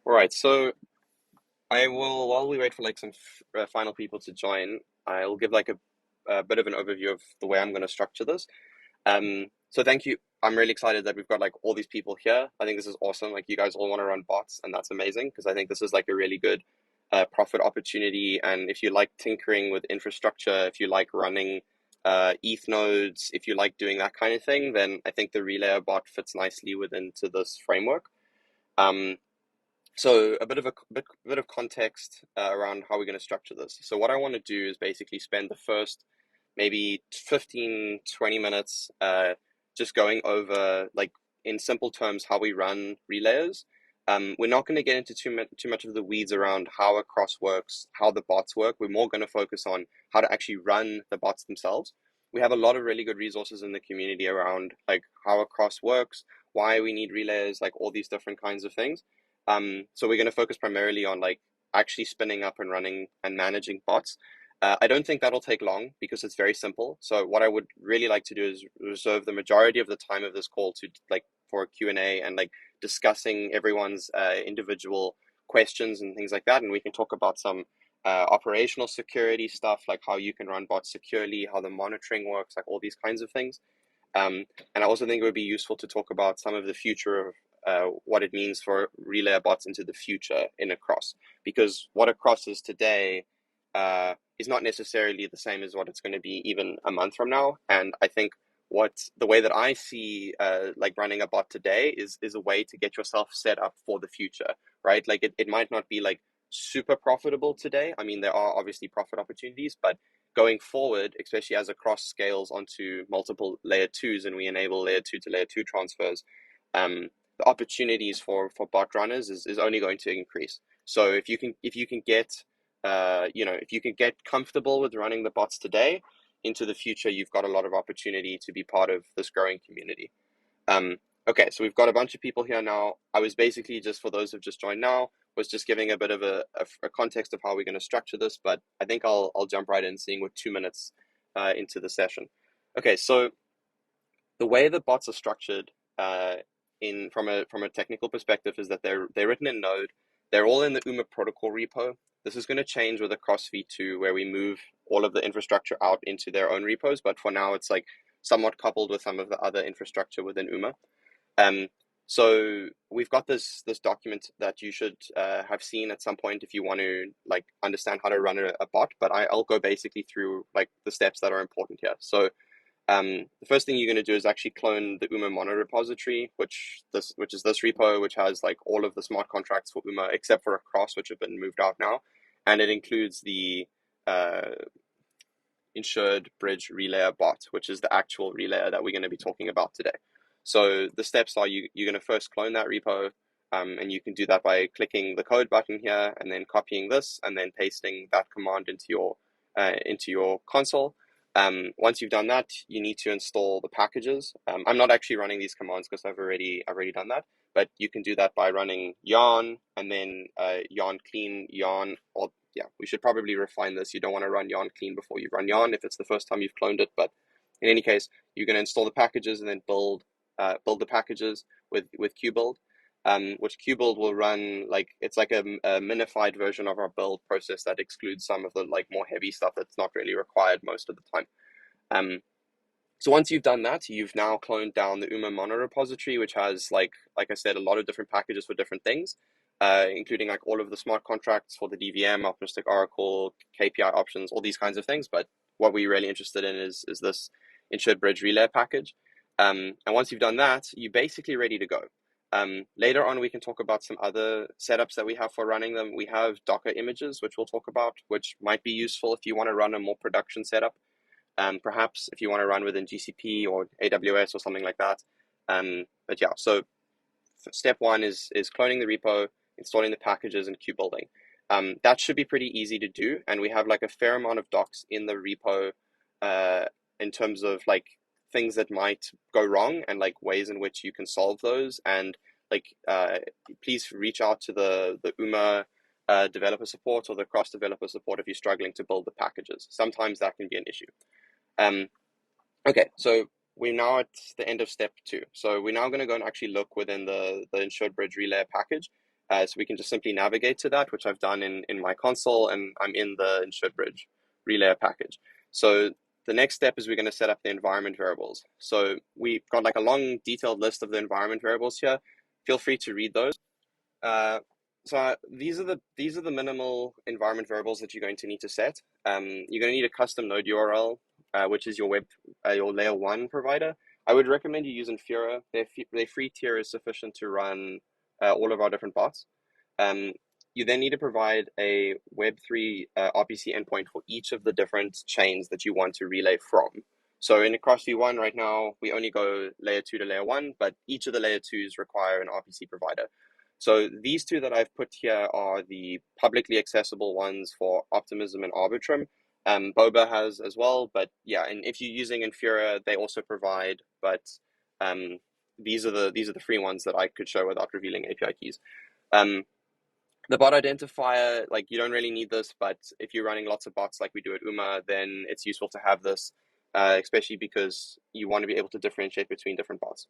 All right, so I will, while we wait for like some final people to join, I'll give like a bit of an overview of the way I'm going to structure this. So thank you. I'm really excited that we've got like all these people here. I think this is awesome. Like you guys all want to run bots, and that's amazing because I think this is like a really good profit opportunity. And if you like tinkering with infrastructure, if you like running ETH nodes, if you like doing that kind of thing, then I think the Relayer bot fits nicely within to this framework. Um, so a bit of context around how we're going to structure this. So what I want to do is basically spend the first maybe 15, 20 minutes just going over like in simple terms how we run relayers. We're not going to get into too much of the weeds around how a cross works, how the bots work. We're more going to focus on how to actually run the bots themselves. We have a lot of really good resources in the community around like how a cross works, why we need relayers, like all these different kinds of things. So we're going to focus primarily on like actually spinning up and running and managing bots. I don't think that'll take long because it's very simple. So what I would really like to do is reserve the majority of the time of this call to like for Q&A and like discussing everyone's individual questions and things like that. And we can talk about some operational security stuff, like how you can run bots securely, how the monitoring works, like all these kinds of things. And I also think it would be useful to talk about some of the future of what it means for relay bots into the future in a cross, because what a cross is today is not necessarily the same as what it's going to be even a month from now. And I think the way that I see like running a bot today is a way to get yourself set up for the future, right? Like it might not be like super profitable today. I mean, there are obviously profit opportunities, but going forward, especially as a cross scales onto multiple layer twos and we enable layer two to layer two transfers, the opportunities for bot runners is only going to increase. So if you can get if you can get comfortable with running the bots today, into the future, you've got a lot of opportunity to be part of this growing community. Okay, so we've got a bunch of people here now. I was basically just, for those who've just joined now, was just giving a bit of a context of how we're going to structure this, but I think I'll jump right in, seeing we're 2 minutes into the session. Okay, so the way the bots are structured in from a technical perspective is that they're written in Node. They're all in the UMA protocol repo. This is going to change with a cross v2 where we move all of the infrastructure out into their own repos, but for now it's like somewhat coupled with some of the other infrastructure within UMA. So we've got this document that you should have seen at some point if you want to like understand how to run a bot, but I'll go basically through like the steps that are important here. So the first thing you're going to do is actually clone the UMA mono repository, which is this repo, which has like all of the smart contracts for UMA except for a cross, which have been moved out now, and it includes the insured bridge relayer bot, which is the actual relayer that we're going to be talking about today. So the steps are you're going to first clone that repo, and you can do that by clicking the code button here and then copying this and then pasting that command into your console. Once you've done that, you need to install the packages. I'm not actually running these commands because I've already done that, but you can do that by running yarn and then yarn clean yarn, or yeah, we should probably refine this. You don't want to run yarn clean before you run yarn if it's the first time you've cloned it, but in any case, you're going to install the packages and then build the packages with qbuild. Which qbuild will run like it's like a minified version of our build process that excludes some of the like more heavy stuff that's not really required most of the time. So once you've done that, you've now cloned down the UMA mono repository, which has like I said, a lot of different packages for different things, including like all of the smart contracts for the DVM, optimistic oracle, KPI options, all these kinds of things. But what we're really interested in is this insured bridge relay package. And once you've done that, you're basically ready to go. Later on, we can talk about some other setups that we have for running them. We have Docker images, which we'll talk about, which might be useful if you want to run a more production setup. Perhaps if you want to run within GCP or AWS or something like that. But yeah, so step one is cloning the repo, installing the packages, and qbuilding. That should be pretty easy to do, and we have like a fair amount of docs in the repo in terms of like things that might go wrong and like ways in which you can solve those. And like please reach out to the UMA developer support or the cross developer support if you're struggling to build the packages. Sometimes that can be an issue. Okay, so we're now at the end of step 2. So we're now going to go and actually look within the insured bridge relay package So we can just simply navigate to that, which I've done in my console, and I'm in the Insured Bridge relayer package. So the next step is we're going to set up the environment variables. So we've got like a long detailed list of the environment variables here. Feel free to read those. So these are the minimal environment variables that you're going to need to set. You're going to need a custom node URL, which is your your layer 1 provider. I would recommend you use Infura. Their free tier is sufficient to run all of our different bots. You then need to provide a Web3 RPC endpoint for each of the different chains that you want to relay from. So in across v1 right now, we only go layer 2 to layer 1, but each of the layer 2s require an RPC provider. So these two that I've put here are the publicly accessible ones for Optimism and Arbitrum. Boba has as well, but yeah, and if you're using Infura, they also provide, but these are the free ones that I could show without revealing API keys. The bot identifier, like you don't really need this, but if you're running lots of bots like we do at UMA, then it's useful to have this, especially because you want to be able to differentiate between different bots.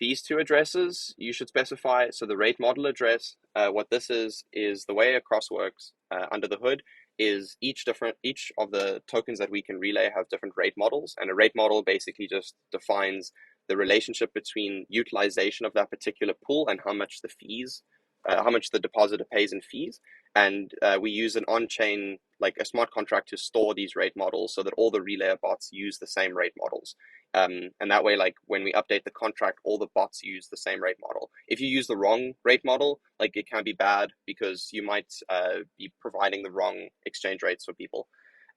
These two addresses you should specify. So the rate model address, what this is the way across works under the hood is each of the tokens that we can relay have different rate models, and a rate model basically just defines the relationship between utilization of that particular pool and how much the depositor pays in fees. And we use an on-chain, like a smart contract, to store these rate models so that all the relayer bots use the same rate models. And that way, like when we update the contract, all the bots use the same rate model. If you use the wrong rate model, like it can be bad because you might be providing the wrong exchange rates for people.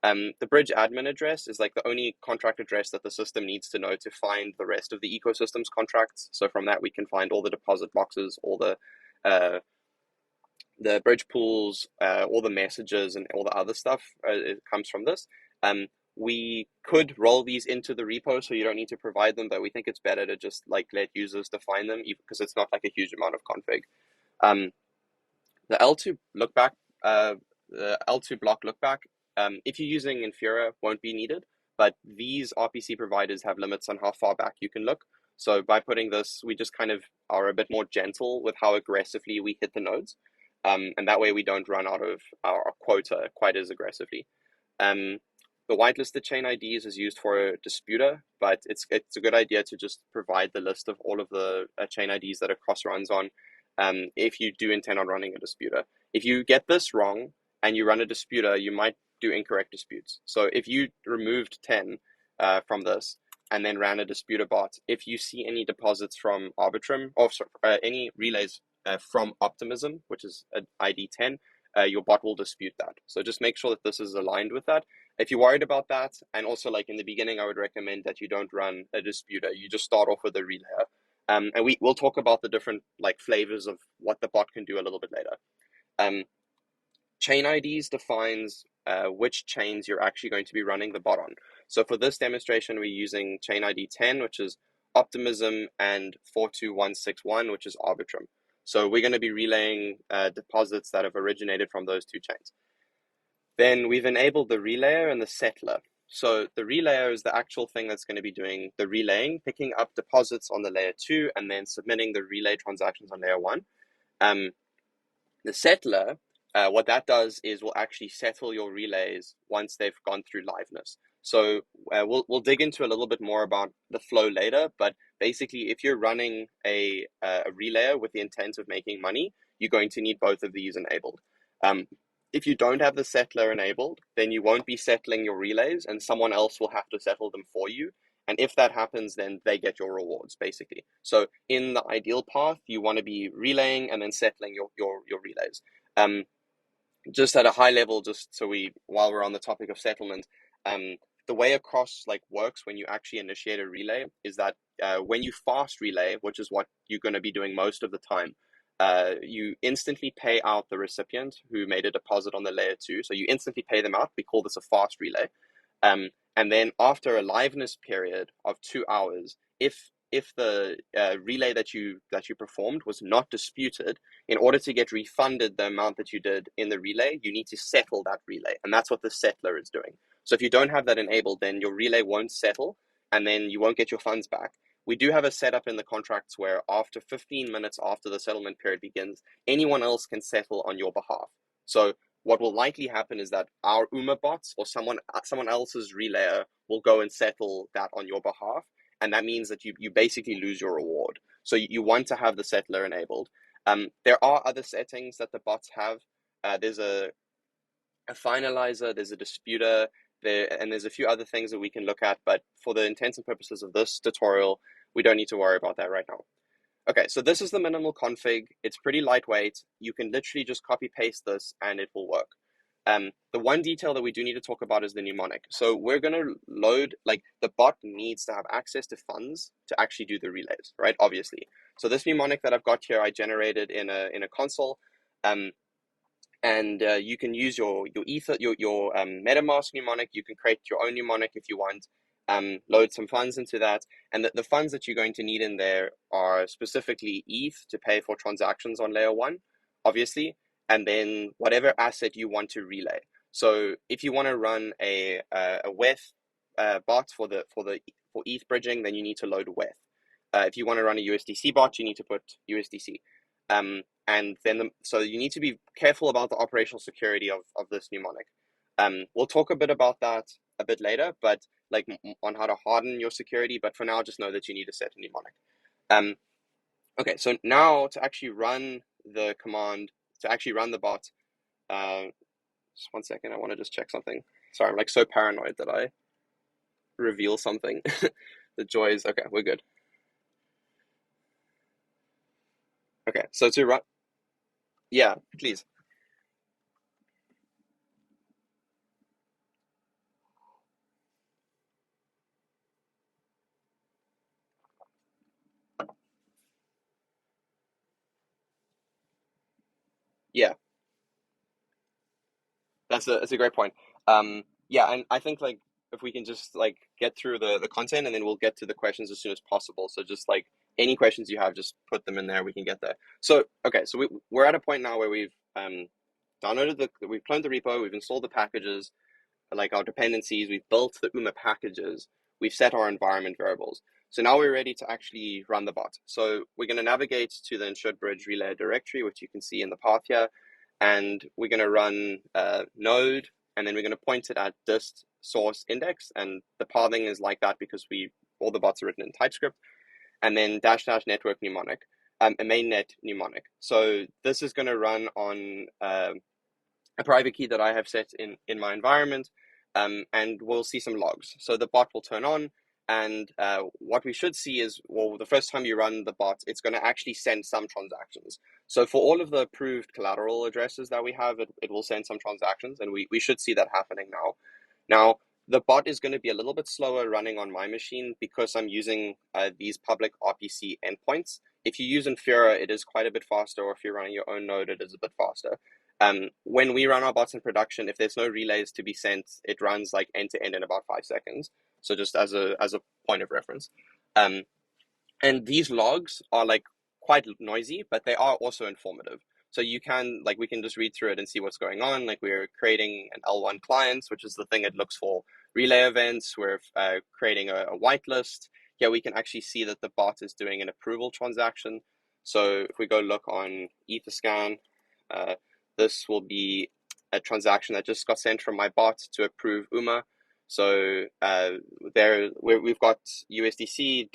The bridge admin address is like the only contract address that the system needs to know to find the rest of the ecosystem's contracts. So from that, we can find all the deposit boxes, all the bridge pools, all the messages, and all the other stuff. It comes from this. We could roll these into the repo, so you don't need to provide them, but we think it's better to just like let users define them, because it's not like a huge amount of config. The L2 lookback, the L2 block lookback, if you're using Infura, won't be needed, but these RPC providers have limits on how far back you can look. So by putting this, we just kind of are a bit more gentle with how aggressively we hit the nodes. And that way we don't run out of our quota quite as aggressively. The whitelisted chain IDs is used for a disputer, but it's a good idea to just provide the list of all of the chain IDs that a cross runs on, if you do intend on running a disputer. If you get this wrong and you run a disputer, you might do incorrect disputes. So if you removed 10 from this and then ran a disputer bot, if you see any deposits from Arbitrum, or any relays from Optimism, which is an ID 10, your bot will dispute that. So just make sure that this is aligned with that. If you're worried about that, and also like in the beginning, I would recommend that you don't run a disputer. You just start off with a relayer. And we'll talk about the different like flavors of what the bot can do a little bit later. Chain IDs defines which chains you're actually going to be running the bot on. So for this demonstration, we're using chain ID 10, which is Optimism, and 42161, which is Arbitrum. So we're going to be relaying deposits that have originated from those two chains. Then we've enabled the relayer and the settler. So the relayer is the actual thing that's going to be doing the relaying, picking up deposits on the layer 2 and then submitting the relay transactions on layer 1. The settler, what that does is will actually settle your relays once they've gone through liveness. So we'll dig into a little bit more about the flow later, but basically if you're running a relayer with the intent of making money, you're going to need both of these enabled. If you don't have the settler enabled, then you won't be settling your relays and someone else will have to settle them for you. And if that happens, then they get your rewards, basically. So in the ideal path, you want to be relaying and then settling your relays. Just at a high level, just so while we're on the topic of settlement, the way a cross like works when you actually initiate a relay is that when you fast relay, which is what you're going to be doing most of the time, you instantly pay out the recipient who made a deposit on the layer 2. So you instantly pay them out. We call this a fast relay. And then after a liveness period of 2 hours, if the relay that you performed was not disputed, in order to get refunded the amount that you did in the relay, you need to settle that relay. And that's what the settler is doing. So if you don't have that enabled, then your relay won't settle and then you won't get your funds back. we do have a setup in the contracts where after 15 minutes after the settlement period begins, anyone else can settle on your behalf. So what will likely happen is that our UMA bots or someone else's relayer will go and settle that on your behalf. And that means that you basically lose your reward. So you want to have the settler enabled. There are other settings that the bots have. There's a finalizer, there's a disputer, and there's a few other things that we can look at. But for the intents and purposes of this tutorial, we don't need to worry about that right now. Okay, so this is the minimal config. It's pretty lightweight. You can literally just copy paste this and it will work. The one detail that we do need to talk about is the mnemonic. So we're going to load, like the bot needs to have access to funds to actually do the relays, right? Obviously. So this mnemonic that I've got here, I generated in a console. And you can use your MetaMask mnemonic. You can create your own mnemonic if you want. Load some funds into that, and the funds that you're going to need in there are specifically ETH to pay for transactions on layer 1, obviously, and then whatever asset you want to relay. So if you want to run a WETH bot for ETH bridging, then you need to load WETH. If you want to run a USDC bot, you need to put USDC. And then so you need to be careful about the operational security of this mnemonic. We'll talk a bit about that a bit later, but like on how to harden your security. But for now, just know that you need to set a mnemonic. Okay, so now to actually run the command, to actually run the bot, just 1 second, I want to just check something. Sorry, I'm like so paranoid that I reveal something. The joys, okay, we're good. Okay, so to run, yeah, please. Yeah, that's a great point. Yeah, and I think like if we can just like get through the content and then we'll get to the questions as soon as possible. So just like any questions you have, just put them in there. We can get there. So okay, so we're at a point now where we've we've cloned the repo, we've installed the packages, like our dependencies, we've built the UMA packages, we've set our environment variables. So now we're ready to actually run the bot. So we're going to navigate to the insured bridge relay directory, which you can see in the path here. And we're going to run node, and then we're going to point it at dist source index. And the pathing is like that because all the bots are written in TypeScript. And then -- network mnemonic, a mainnet mnemonic. So this is going to run on a private key that I have set in my environment, and we'll see some logs. So the bot will turn on, and what we should see is, well, the first time you run the bot, it's going to actually send some transactions. So for all of the approved collateral addresses that we have, it will send some transactions, and we should see that happening now. Now, the bot is going to be a little bit slower running on my machine because I'm using these public RPC endpoints. If you use Infura, it is quite a bit faster, or if you're running your own node, it is a bit faster. When we run our bots in production, if there's no relays to be sent, it runs like end to end in about 5 seconds. So just as a point of reference. And these logs are like quite noisy, but they are also informative. So you can, like, we can just read through it and see what's going on. Like, we're creating an L1 client, which is the thing it looks for relay events. We're creating a whitelist. Here we can actually see that the bot is doing an approval transaction. So if we go look on Etherscan, this will be a transaction that just got sent from my bot to approve UMA. So we've got USDC,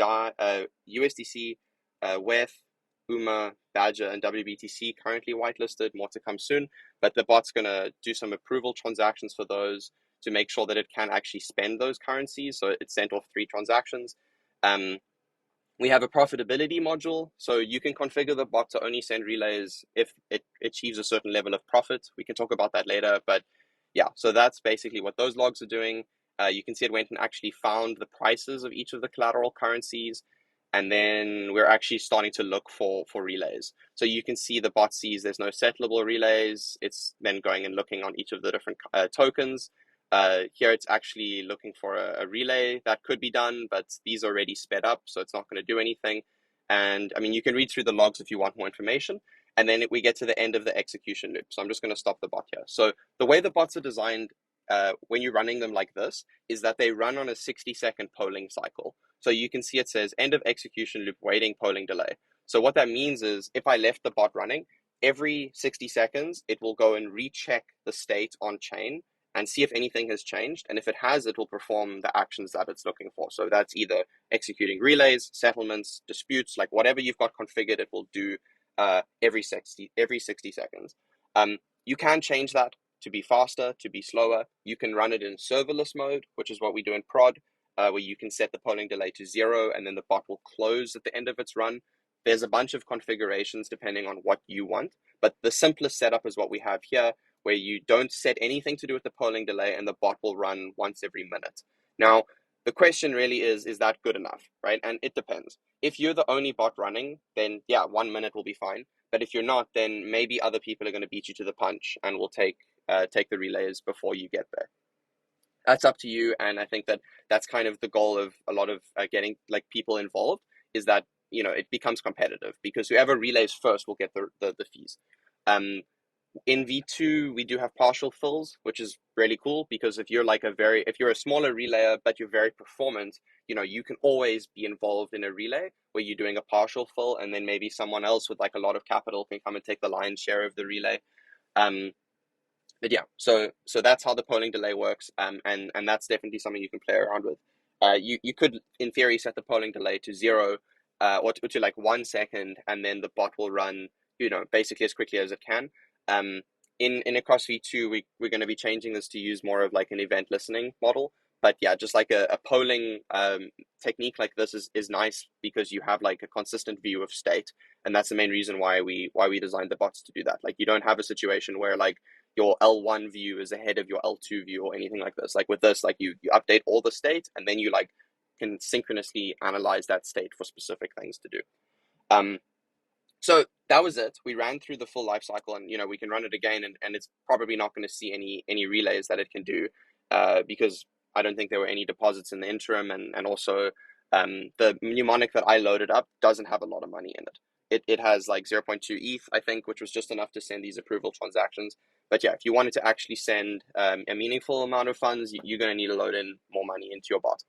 WETH, UMA, Badger, and WBTC currently whitelisted. More to come soon. But the bot's going to do some approval transactions for those to make sure that it can actually spend those currencies. So it sent off 3 transactions. We have a profitability module, so you can configure the bot to only send relays if it achieves a certain level of profit. We can talk about that later, but yeah, so that's basically what those logs are doing. You can see it went and actually found the prices of each of the collateral currencies, and then we're actually starting to look for relays. So you can see the bot sees there's no settleable relays. It's then going and looking on each of the different tokens. Here it's actually looking for a relay that could be done, but these are already sped up, so it's not going to do anything. And I mean, you can read through the logs if you want more information. And then we get to the end of the execution loop. So I'm just going to stop the bot here. So the way the bots are designed when you're running them like this is that they run on a 60-second polling cycle. So you can see it says end of execution loop waiting polling delay. So what that means is if I left the bot running, every 60 seconds, it will go and recheck the state on chain and see if anything has changed. And if it has, it will perform the actions that it's looking for. So that's either executing relays, settlements, disputes, like whatever you've got configured, it will do every 60 seconds. You can change that to be faster, to be slower. You can run it in serverless mode, which is what we do in prod, where you can set the polling delay to 0 and then the bot will close at the end of its run. There's a bunch of configurations depending on what you want, but the simplest setup is what we have here, where you don't set anything to do with the polling delay and the bot will run once every minute. Now, the question really is that good enough, right? And it depends. If you're the only bot running, then yeah, 1 minute will be fine. But if you're not, then maybe other people are going to beat you to the punch and will take the relays before you get there. That's up to you, and I think that that's kind of the goal of a lot of getting like people involved, is that it becomes competitive because whoever relays first will get the fees. In V2 we do have partial fills, which is really cool because if you're a smaller relayer but you're very performant, you can always be involved in a relay where you're doing a partial fill, and then maybe someone else with like a lot of capital can come and take the lion's share of the relay. But yeah, so that's how the polling delay works, and that's definitely something you can play around with. You could, in theory, set the polling delay to 0, or to like 1 second, and then the bot will run, basically as quickly as it can. In across V2, we're going to be changing this to use more of like an event listening model. But yeah, just like a polling technique like this is nice because you have like a consistent view of state, and that's the main reason why we designed the bots to do that. Like you don't have a situation where like your L1 view is ahead of your L2 view or anything like this. Like with this, like you update all the state and then you like can synchronously analyze that state for specific things to do. So that was it. We ran through the full life cycle, and we can run it again, and it's probably not going to see any relays that it can do, because I don't think there were any deposits in the interim, and also the mnemonic that I loaded up doesn't have a lot of money in it. It has like 0.2 ETH, I think, which was just enough to send these approval transactions. But yeah, if you wanted to actually send a meaningful amount of funds, you're going to need to load in more money into your bot.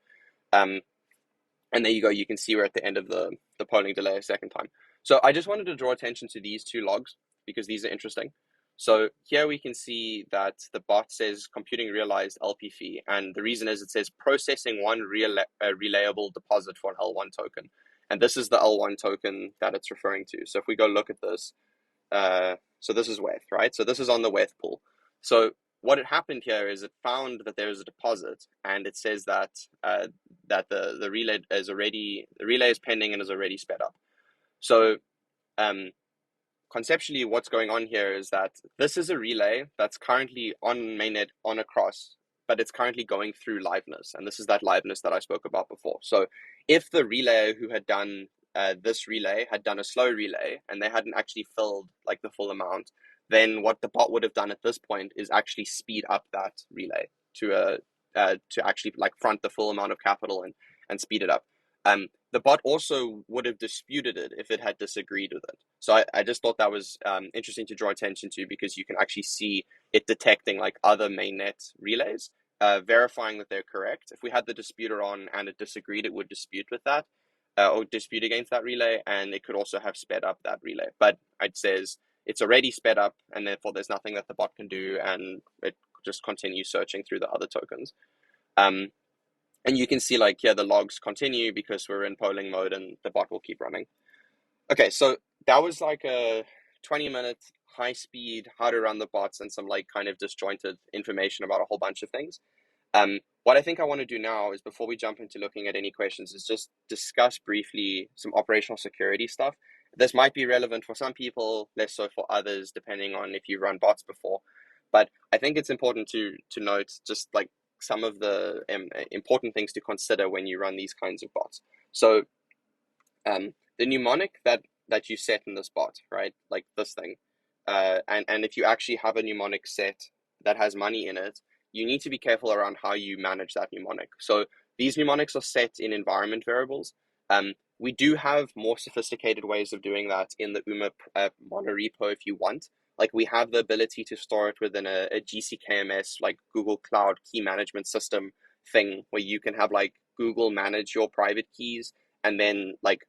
And there you go. You can see we're at the end of the polling delay a second time. So I just wanted to draw attention to these two logs because these are interesting. So here we can see that the bot says computing realized LP fee. And the reason is it says processing one relayable deposit for an L1 token. And this is the L1 token that it's referring to. So if we go look at this, so this is WETH, right? So this is on the WETH pool. So what had happened here is it found that there is a deposit, and it says that that the relay is pending and is already sped up. So conceptually, what's going on here is that this is a relay that's currently on mainnet on a cross, but it's currently going through liveness, and this is that liveness that I spoke about before. So if the relayer who had done this relay had done a slow relay and they hadn't actually filled like the full amount, then what the bot would have done at this point is actually speed up that relay to actually like front the full amount of capital and speed it up. The bot also would have disputed it if it had disagreed with it. So I just thought that was interesting to draw attention to, because you can actually see it detecting like other mainnet relays, verifying that they're correct. If we had the disputer on and it disagreed, it would dispute with that, or dispute against that relay, and it could also have sped up that relay. But it says it's already sped up, and therefore there's nothing that the bot can do, and it just continues searching through the other tokens. And you can see like here the logs continue because we're in polling mode and the bot will keep running. Okay, so that was like a 20-minute high speed how to run the bots and some like kind of disjointed information about a whole bunch of things. What I think I want to do now is, before we jump into looking at any questions, is just discuss briefly some operational security stuff. This might be relevant for some people, less so for others, depending on if you've run bots before. But I think it's important to note just like some of the important things to consider when you run these kinds of bots. So the mnemonic that you set in this bot, right, like this thing, and if you actually have a mnemonic set that has money in it, you need to be careful around how you manage that mnemonic. So these mnemonics are set in environment variables. We do have more sophisticated ways of doing that in the UMA monorepo if you want. Like we have the ability to store it within a GCKMS, like Google Cloud Key Management System thing, where you can have like Google manage your private keys, and then like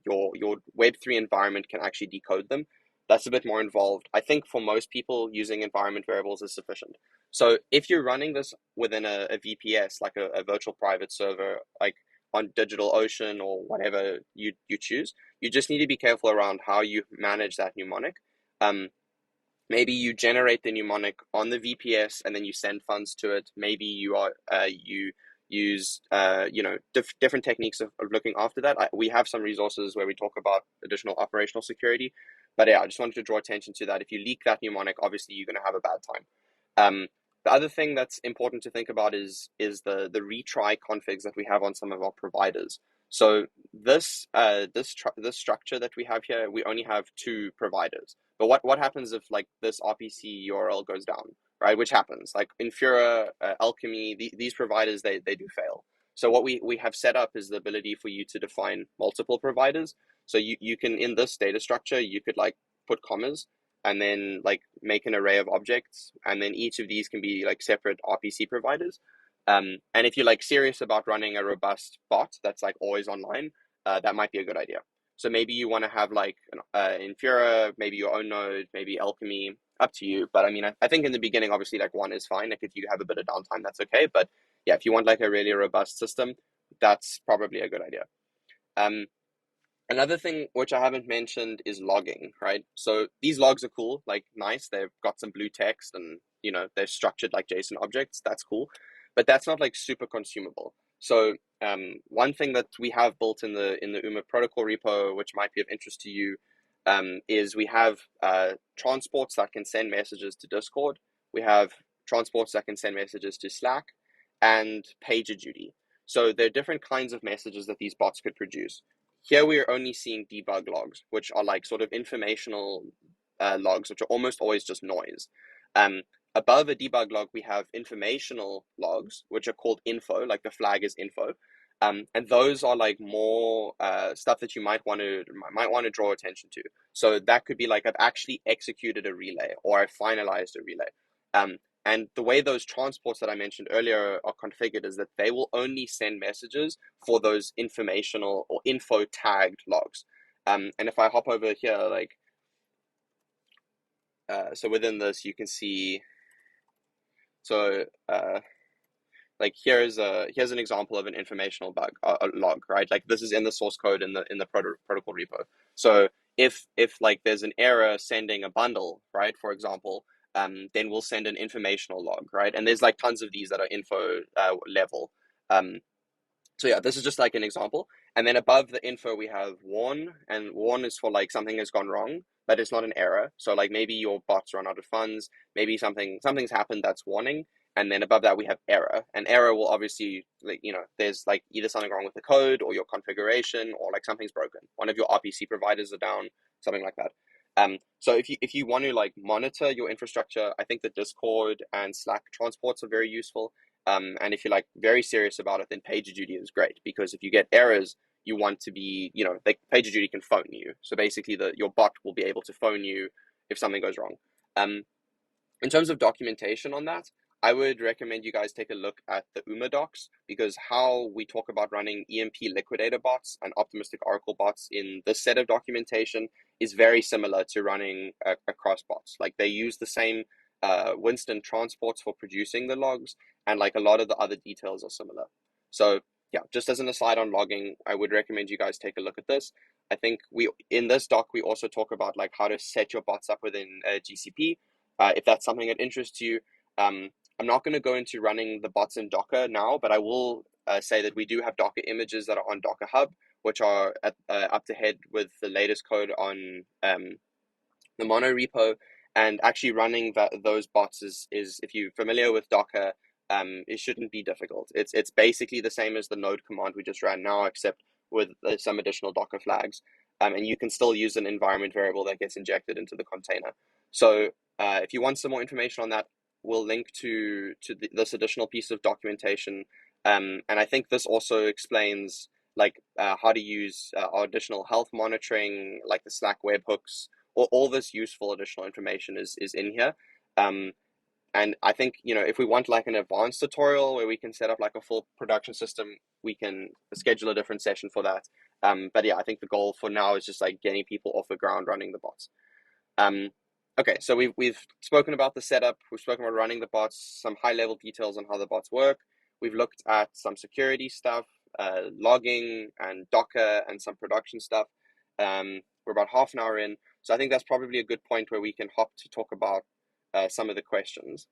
your Web3 environment can actually decode them. That's a bit more involved. I think for most people, using environment variables is sufficient. So if you're running this within a VPS, like a virtual private server, like on DigitalOcean or whatever you choose, you just need to be careful around how you manage that mnemonic. Maybe you generate the mnemonic on the VPS and then you send funds to it. Maybe you use different techniques of looking after that. We have some resources where we talk about additional operational security, but yeah, I just wanted to draw attention to that. If you leak that mnemonic, obviously you're going to have a bad time. The other thing that's important to think about is the retry configs that we have on some of our providers. So this structure that we have here, we only have two providers. But what happens if like this RPC URL goes down, right? Which happens, like Infura, Alchemy, these providers, they do fail. So what we have set up is the ability for you to define multiple providers. So you can, in this data structure, you could like put commas and then like make an array of objects, and then each of these can be like separate RPC providers. And if you're like serious about running a robust bot that's like always online, that might be a good idea. So maybe you want to have like Infura, maybe your own node, maybe Alchemy, up to you. But I mean, I think in the beginning, obviously, like one is fine. Like if you have a bit of downtime, that's okay. But yeah, if you want like a really robust system, that's probably a good idea. Another thing which I haven't mentioned is logging, right? So these logs are cool, like nice. They've got some blue text and, you know, they're structured like JSON objects. That's cool. But that's not like super consumable. So one thing that we have built in the UMA protocol repo, which might be of interest to you, is we have transports that can send messages to Discord. We have transports that can send messages to Slack and PagerDuty. So there are different kinds of messages that these bots could produce. Here we are only seeing debug logs, which are like sort of informational logs, which are almost always just noise. Above a debug log, we have informational logs, which are called info, like the flag is info. And those are like more stuff that you might want to draw attention to. So that could be like, I've actually executed a relay, or I've finalized a relay. And the way those transports that I mentioned earlier are configured is that they will only send messages for those informational or info tagged logs. And if I hop over here, like, so within this, you can see, so like here's an example of an informational bug, a log, right? Like this is in the source code in the protocol repo. So if like there's an error sending a bundle, right, for example, then we'll send an informational log, right? And there's like tons of these that are info level. So yeah, this is just like an example. And then above the info, we have warn, and warn is for like something has gone wrong, but it's not an error. So like maybe your bots run out of funds, maybe something's happened that's warning. And then above that, we have error. And error will obviously, like, you know, there's like either something wrong with the code or your configuration, or like something's broken. One of your RPC providers are down, something like that. So if you want to like monitor your infrastructure, I think the Discord and Slack transports are very useful. And if you're like very serious about it, then PagerDuty is great, because if you get errors, you want to be, you know, like PagerDuty can phone you. So basically your bot will be able to phone you if something goes wrong. In terms of documentation on that, I would recommend you guys take a look at the UMA docs, because how we talk about running EMP liquidator bots and optimistic oracle bots in this set of documentation is very similar to running across bots. Like they use the same Winston transports for producing the logs, and like a lot of the other details are similar. So yeah, just as an aside on logging, I would recommend you guys take a look at this. I think in this doc, we also talk about like how to set your bots up within GCP. If that's something that interests you. I'm not going to go into running the bots in Docker now, but I will say that we do have Docker images that are on Docker Hub, which are up to head with the latest code on the mono repo. And actually running those bots is, if you're familiar with Docker, it shouldn't be difficult. It's basically the same as the node command we just ran now, except with some additional Docker flags. And you can still use an environment variable that gets injected into the container. So if you want some more information on that, we'll link to this additional piece of documentation. And I think this also explains like how to use our additional health monitoring, like the Slack webhooks. All this useful additional information is in here. And I think, if we want like an advanced tutorial where we can set up like a full production system, we can schedule a different session for that. But yeah, I think the goal for now is just like getting people off the ground running the bots. Okay, so we've spoken about the setup, we've spoken about running the bots, some high level details on how the bots work. We've looked at some security stuff, logging and Docker and some production stuff. We're about half an hour in, so I think that's probably a good point where we can hop to talk about some of the questions.